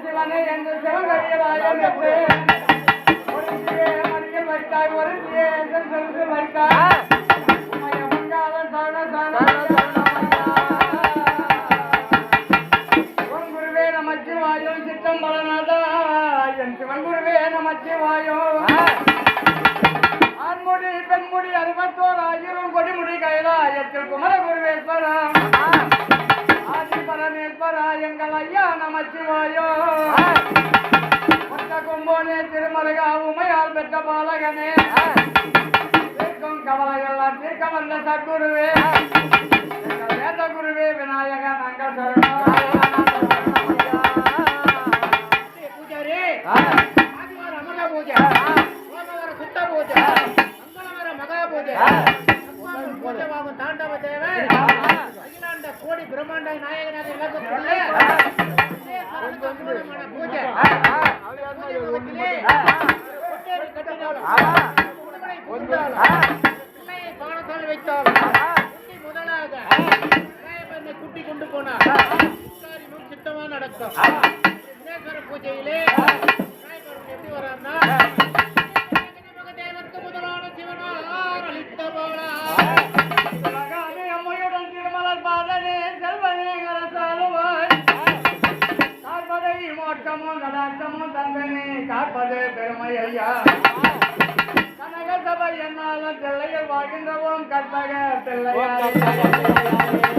சிவனை என்று சிவகரியலாயம் வைத்தாய் ஒரு வைத்தாய் குருவே நமச்சிவாயோ சித்தம் பலனாதா என் சிவன் குருவே நமச்சிவாயோ ஆண்முடி பெண்முடி 61,000 கொடிமுடி கைலாயத்தில் குமர குருவேஸ்வரம் ஆதி பரமேஸ்வரா எங்கள் ஐயா நமச்சிவாயோ கும்போனே திருமலையா உமையால் பெற்ற பாலகனே தீர்க்கும் கவலையெல்லாம் தீர்க்க வந்த சத்குருவே வேத குருவே விநாயக நாங்கள் பூஜாரி ஆதிவார அமர பூஜை சோமவார சுத்த பூஜை மங்களவார மகா பூஜை பூஜைவாகும் தாண்டவ தேவை அகிலாண்ட கோடி பிரம்மாண்ட நாயகனாக பூஜை பாடசாலை வைத்தால் முதலாக குட்டி கொண்டு போனார் சித்தமா நடக்கும் விநாயகர பூஜையிலே எப்படி வர்றாருன்னா தேவருக்கு முதலான சிவனார் அளித்த போலா அம்மையுடன் திருமலர் பாதனே செல்வனே கரசாலுவாய் காப்பதை மோட்டமும் கடாட்சமும் தந்தனே காப்பதே பெருமை ஐயா கனக சபை என்னாலும் தில்லையில் வாழ்கின்றவோம் கற்பக தில்லையா